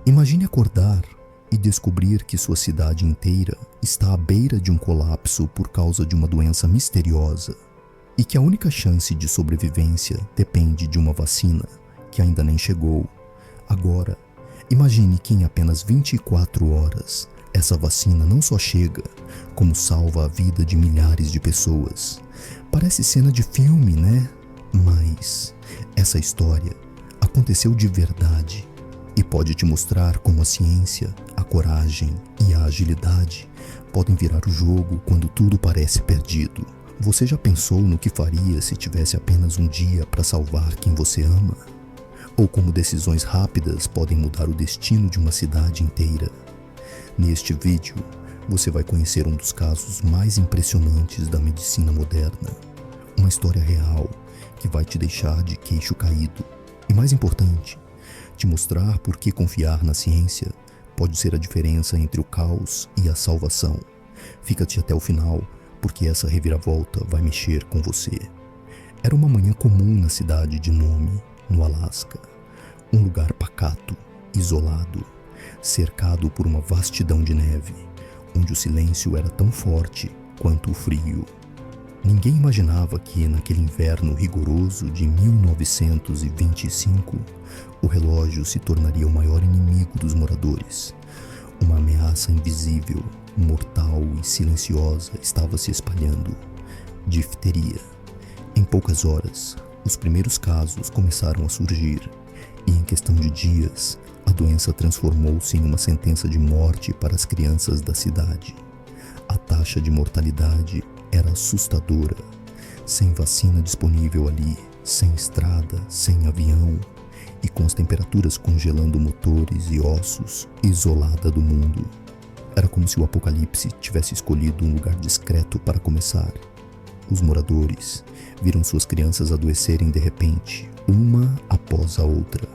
Imagine acordar e descobrir que sua cidade inteira está à beira de um colapso por causa de uma doença misteriosa e que a única chance de sobrevivência depende de uma vacina que ainda nem chegou. Agora, imagine que em apenas 24 horas essa vacina não só chega, como salva a vida de milhares de pessoas. Parece cena de filme, né? Mas essa história aconteceu de verdade e pode te mostrar como a ciência, a coragem e a agilidade podem virar o jogo quando tudo parece perdido. Você já pensou no que faria se tivesse apenas um dia para salvar quem você ama? Ou como decisões rápidas podem mudar o destino de uma cidade inteira? Neste vídeo, você vai conhecer um dos casos mais impressionantes da medicina moderna. Uma história real que vai te deixar de queixo caído. E mais importante, te mostrar por que confiar na ciência pode ser a diferença entre o caos e a salvação. Fica-te até o final, porque essa reviravolta vai mexer com você. Era uma manhã comum na cidade de Nome, no Alasca. Um lugar pacato, isolado, cercado por uma vastidão de neve, onde o silêncio era tão forte quanto o frio. Ninguém imaginava que, naquele inverno rigoroso de 1925, o relógio se tornaria o maior inimigo dos moradores. Uma ameaça invisível, mortal e silenciosa estava se espalhando. Difteria. Em poucas horas, os primeiros casos começaram a surgir, e em questão de dias, a doença transformou-se em uma sentença de morte para as crianças da cidade. A taxa de mortalidade era assustadora. Sem vacina disponível ali, sem estrada, sem avião e com as temperaturas congelando motores e ossos, isolada do mundo. Era como se o apocalipse tivesse escolhido um lugar discreto para começar. Os moradores viram suas crianças adoecerem de repente, uma após a outra.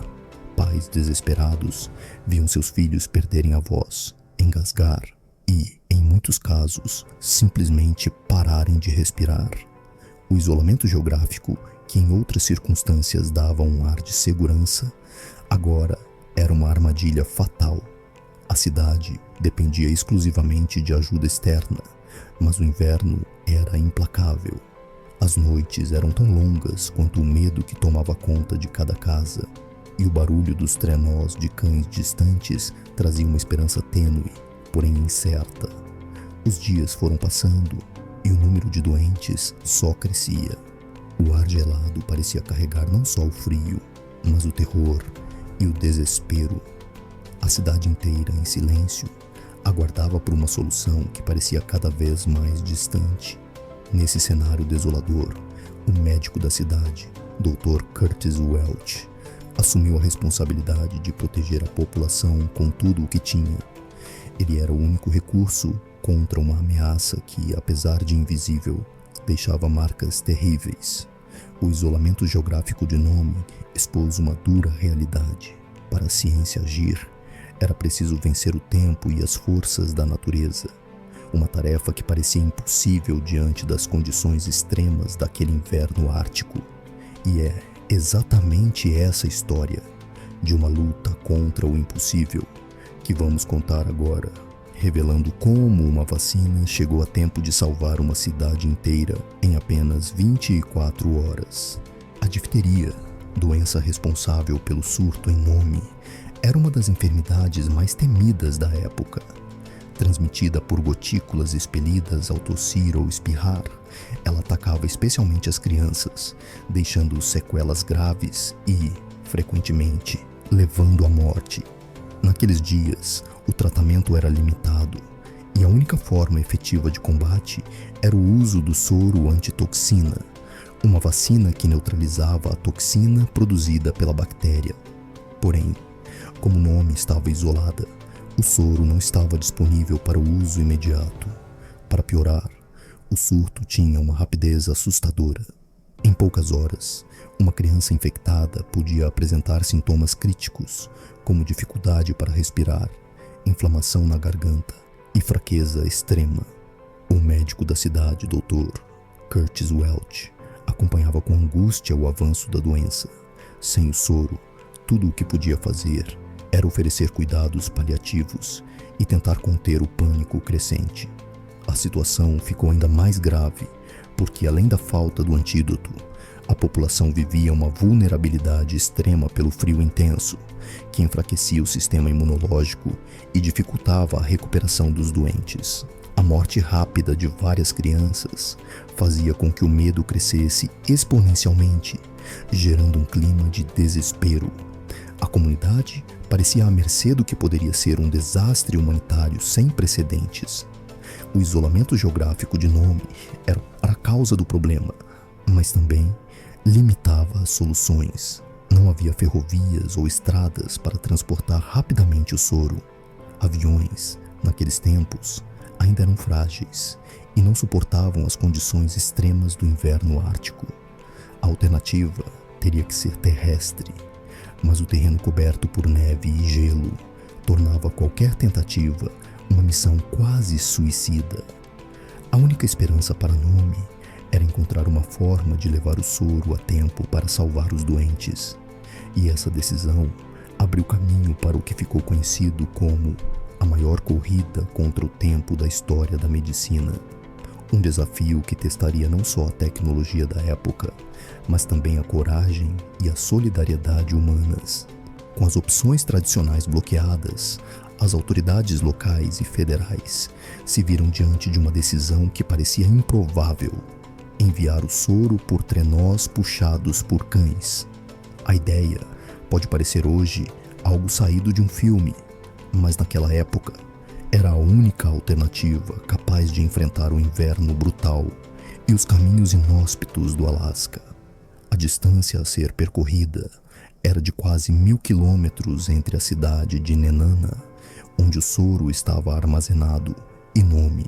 Pais desesperados viam seus filhos perderem a voz, engasgar e, em muitos casos, simplesmente pararem de respirar. O isolamento geográfico, que em outras circunstâncias dava um ar de segurança, agora era uma armadilha fatal. A cidade dependia exclusivamente de ajuda externa, mas o inverno era implacável. As noites eram tão longas quanto o medo que tomava conta de cada casa, e o barulho dos trenós de cães distantes trazia uma esperança tênue, porém incerta. Os dias foram passando e o número de doentes só crescia. O ar gelado parecia carregar não só o frio, mas o terror e o desespero. A cidade inteira, em silêncio, aguardava por uma solução que parecia cada vez mais distante. Nesse cenário desolador, o médico da cidade, Dr. Curtis Welch, assumiu a responsabilidade de proteger a população com tudo o que tinha. Ele era o único recurso contra uma ameaça que, apesar de invisível, deixava marcas terríveis. O isolamento geográfico de Nome expôs uma dura realidade. Para a ciência agir, era preciso vencer o tempo e as forças da natureza. Uma tarefa que parecia impossível diante das condições extremas daquele inverno ártico. E é exatamente essa história de uma luta contra o impossível que vamos contar agora, revelando como uma vacina chegou a tempo de salvar uma cidade inteira em apenas 24 horas. A difteria, doença responsável pelo surto em Nome, era uma das enfermidades mais temidas da época. Transmitida por gotículas expelidas ao tossir ou espirrar, ela atacava especialmente as crianças, deixando sequelas graves e, frequentemente, levando à morte. Naqueles dias, o tratamento era limitado, e a única forma efetiva de combate era o uso do soro antitoxina, uma vacina que neutralizava a toxina produzida pela bactéria. Porém, como Nome estava isolada, o soro não estava disponível para o uso imediato. Para piorar, o surto tinha uma rapidez assustadora. Em poucas horas, uma criança infectada podia apresentar sintomas críticos, como dificuldade para respirar, inflamação na garganta e fraqueza extrema. O médico da cidade, Dr. Curtis Welch, acompanhava com angústia o avanço da doença. Sem o soro, tudo o que podia fazer era oferecer cuidados paliativos e tentar conter o pânico crescente. A situação ficou ainda mais grave porque, além da falta do antídoto, a população vivia uma vulnerabilidade extrema pelo frio intenso, que enfraquecia o sistema imunológico e dificultava a recuperação dos doentes. A morte rápida de várias crianças fazia com que o medo crescesse exponencialmente, gerando um clima de desespero. A comunidade parecia à mercê do que poderia ser um desastre humanitário sem precedentes. O isolamento geográfico de Nome era a causa do problema, mas também limitava as soluções. Não havia ferrovias ou estradas para transportar rapidamente o soro. Aviões, naqueles tempos, ainda eram frágeis e não suportavam as condições extremas do inverno ártico. A alternativa teria que ser terrestre, mas o terreno coberto por neve e gelo tornava qualquer tentativa uma missão quase suicida. A única esperança para Nome era encontrar uma forma de levar o soro a tempo para salvar os doentes, e essa decisão abriu caminho para o que ficou conhecido como a maior corrida contra o tempo da história da medicina. Um desafio que testaria não só a tecnologia da época, mas também a coragem e a solidariedade humanas. Com as opções tradicionais bloqueadas, as autoridades locais e federais se viram diante de uma decisão que parecia improvável: enviar o soro por trenós puxados por cães. A ideia pode parecer hoje algo saído de um filme, mas naquela época era a única alternativa capaz de enfrentar o inverno brutal e os caminhos inóspitos do Alasca. A distância a ser percorrida era de quase 1.000 quilômetros entre a cidade de Nenana, onde o soro estava armazenado, e Nome.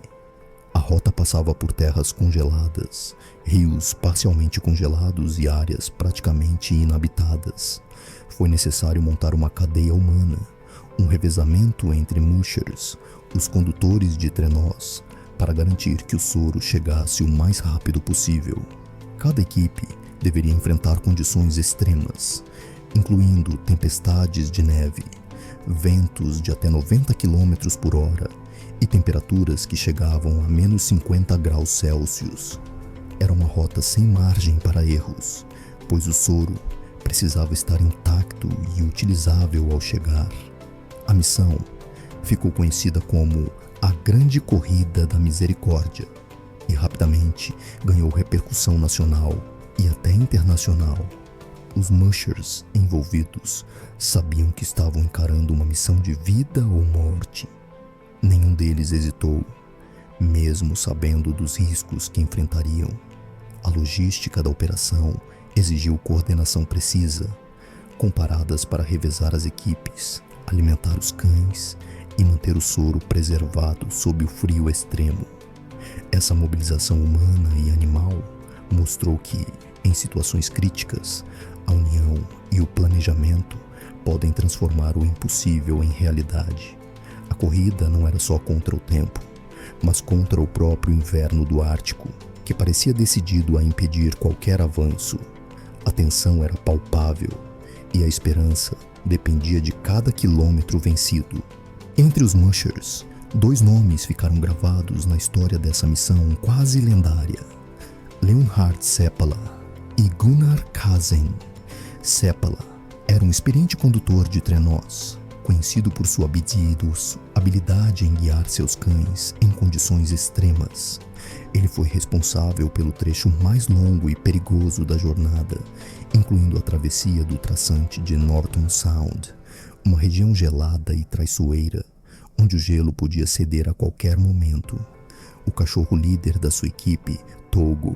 A rota passava por terras congeladas, rios parcialmente congelados e áreas praticamente inabitadas. Foi necessário montar uma cadeia humana, um revezamento entre mushers, os condutores de trenós, para garantir que o soro chegasse o mais rápido possível. Cada equipe deveria enfrentar condições extremas, incluindo tempestades de neve, ventos de até 90 km por hora e temperaturas que chegavam a menos 50 graus Celsius. Era uma rota sem margem para erros, pois o soro precisava estar intacto e utilizável ao chegar. A missão ficou conhecida como a Grande Corrida da Misericórdia e rapidamente ganhou repercussão nacional e até internacional. Os mushers envolvidos sabiam que estavam encarando uma missão de vida ou morte. Nenhum deles hesitou, mesmo sabendo dos riscos que enfrentariam. A logística da operação exigiu coordenação precisa, com paradas para revezar as equipes, alimentar os cães e manter o soro preservado sob o frio extremo. Essa mobilização humana e animal mostrou que, em situações críticas, a união e o planejamento podem transformar o impossível em realidade. A corrida não era só contra o tempo, mas contra o próprio inverno do Ártico, que parecia decidido a impedir qualquer avanço. A tensão era palpável e a esperança dependia de cada quilômetro vencido. Entre os mushers, 2 nomes ficaram gravados na história dessa missão quase lendária: Leonhard Seppala e Gunnar Kaasen. Seppala era um experiente condutor de trenós, conhecido por sua habilidade em guiar seus cães em condições extremas. Ele foi responsável pelo trecho mais longo e perigoso da jornada, incluindo a travessia do traçante de Norton Sound, uma região gelada e traiçoeira, onde o gelo podia ceder a qualquer momento. O cachorro líder da sua equipe, Togo,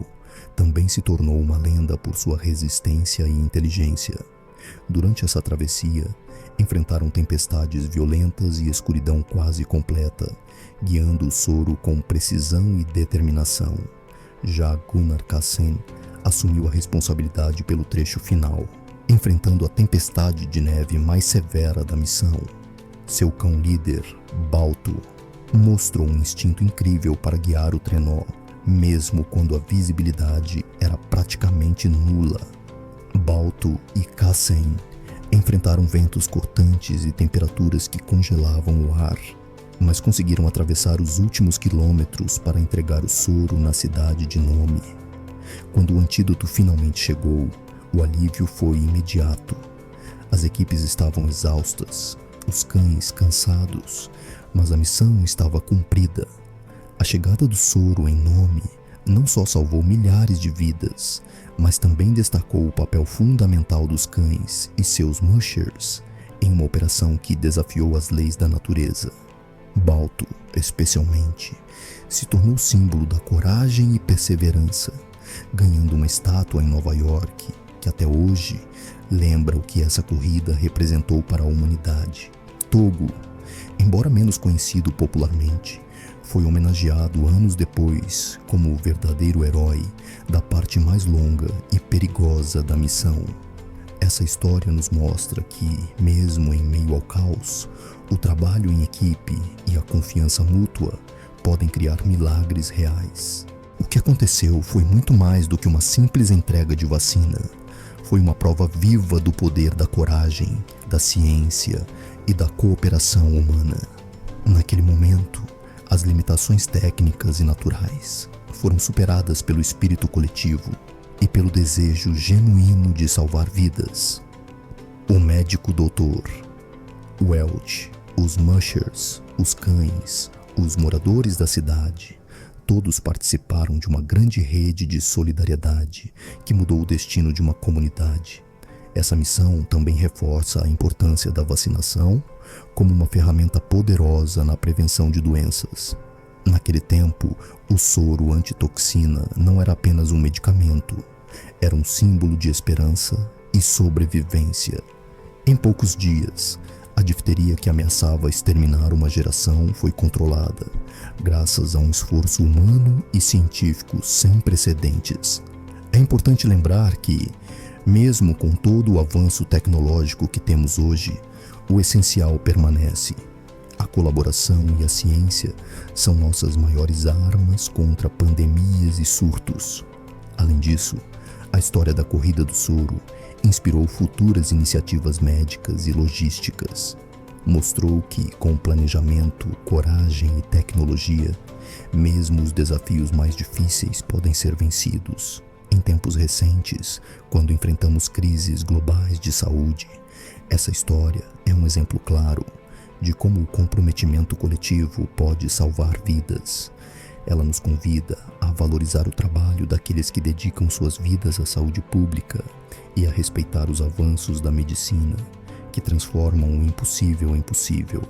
também se tornou uma lenda por sua resistência e inteligência. Durante essa travessia, enfrentaram tempestades violentas e escuridão quase completa, guiando o soro com precisão e determinação. Já Gunnar Kaasen assumiu a responsabilidade pelo trecho final, enfrentando a tempestade de neve mais severa da missão. Seu cão líder, Balto, mostrou um instinto incrível para guiar o trenó, mesmo quando a visibilidade era praticamente nula. Balto e Kaasen Enfrentaram ventos cortantes e temperaturas que congelavam o ar, mas conseguiram atravessar os últimos quilômetros para entregar o soro na cidade de Nome. Quando o antídoto finalmente chegou, o alívio foi imediato. As equipes estavam exaustas, os cães cansados, mas a missão estava cumprida. A chegada do soro em Nome não só salvou milhares de vidas, mas também destacou o papel fundamental dos cães e seus mushers em uma operação que desafiou as leis da natureza. Balto, especialmente, se tornou símbolo da coragem e perseverança, ganhando uma estátua em Nova York que até hoje lembra o que essa corrida representou para a humanidade. Togo, embora menos conhecido popularmente, foi homenageado anos depois como o verdadeiro herói da parte mais longa e perigosa da missão. Essa história nos mostra que, mesmo em meio ao caos, o trabalho em equipe e a confiança mútua podem criar milagres reais. O que aconteceu foi muito mais do que uma simples entrega de vacina. Foi uma prova viva do poder da coragem, da ciência e da cooperação humana. Naquele momento, as limitações técnicas e naturais foram superadas pelo espírito coletivo e pelo desejo genuíno de salvar vidas. O médico doutor, Welch, os mushers, os cães, os moradores da cidade, todos participaram de uma grande rede de solidariedade que mudou o destino de uma comunidade. Essa missão também reforça a importância da vacinação como uma ferramenta poderosa na prevenção de doenças. Naquele tempo, o soro antitoxina não era apenas um medicamento, era um símbolo de esperança e sobrevivência. Em poucos dias, a difteria que ameaçava exterminar uma geração foi controlada, graças a um esforço humano e científico sem precedentes. É importante lembrar que, mesmo com todo o avanço tecnológico que temos hoje, o essencial permanece. A colaboração e a ciência são nossas maiores armas contra pandemias e surtos. Além disso, a história da Corrida do Soro inspirou futuras iniciativas médicas e logísticas. Mostrou que, com planejamento, coragem e tecnologia, mesmo os desafios mais difíceis podem ser vencidos. Em tempos recentes, quando enfrentamos crises globais de saúde, essa história é um exemplo claro de como o comprometimento coletivo pode salvar vidas. Ela nos convida a valorizar o trabalho daqueles que dedicam suas vidas à saúde pública e a respeitar os avanços da medicina, que transformam o impossível em possível.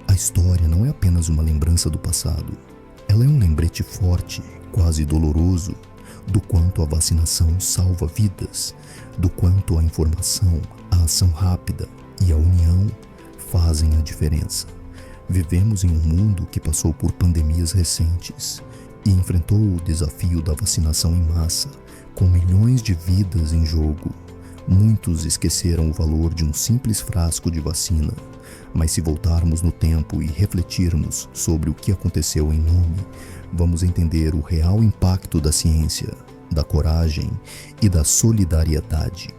A história não é apenas uma lembrança do passado. Ela é um lembrete forte, quase doloroso, do quanto a vacinação salva vidas, do quanto a informação, a ação rápida e a união fazem a diferença. Vivemos em um mundo que passou por pandemias recentes e enfrentou o desafio da vacinação em massa, com milhões de vidas em jogo. Muitos esqueceram o valor de um simples frasco de vacina, mas se voltarmos no tempo e refletirmos sobre o que aconteceu em Nome, vamos entender o real impacto da ciência, da coragem e da solidariedade.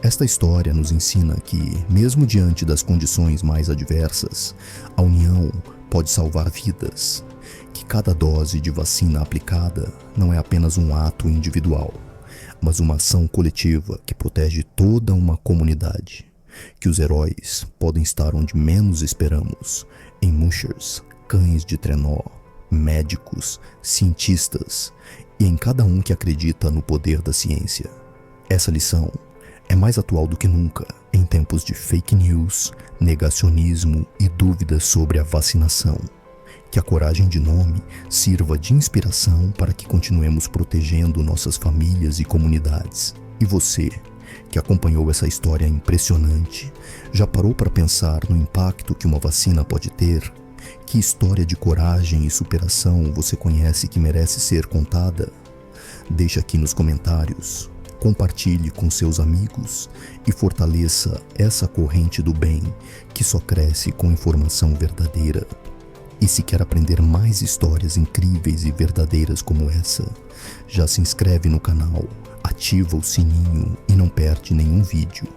Esta história nos ensina que, mesmo diante das condições mais adversas, a união pode salvar vidas, que cada dose de vacina aplicada não é apenas um ato individual, mas uma ação coletiva que protege toda uma comunidade, que os heróis podem estar onde menos esperamos, em mushers, cães de trenó, médicos, cientistas e em cada um que acredita no poder da ciência. Essa lição é mais atual do que nunca em tempos de fake news, negacionismo e dúvidas sobre a vacinação. Que a coragem de Nome sirva de inspiração para que continuemos protegendo nossas famílias e comunidades. E você, que acompanhou essa história impressionante, já parou para pensar no impacto que uma vacina pode ter? Que história de coragem e superação você conhece que merece ser contada? Deixa aqui nos comentários. Compartilhe com seus amigos e fortaleça essa corrente do bem que só cresce com informação verdadeira. E se quer aprender mais histórias incríveis e verdadeiras como essa, já se inscreve no canal, ativa o sininho e não perde nenhum vídeo.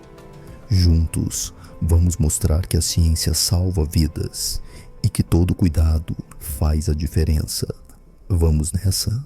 Juntos, vamos mostrar que a ciência salva vidas e que todo cuidado faz a diferença. Vamos nessa?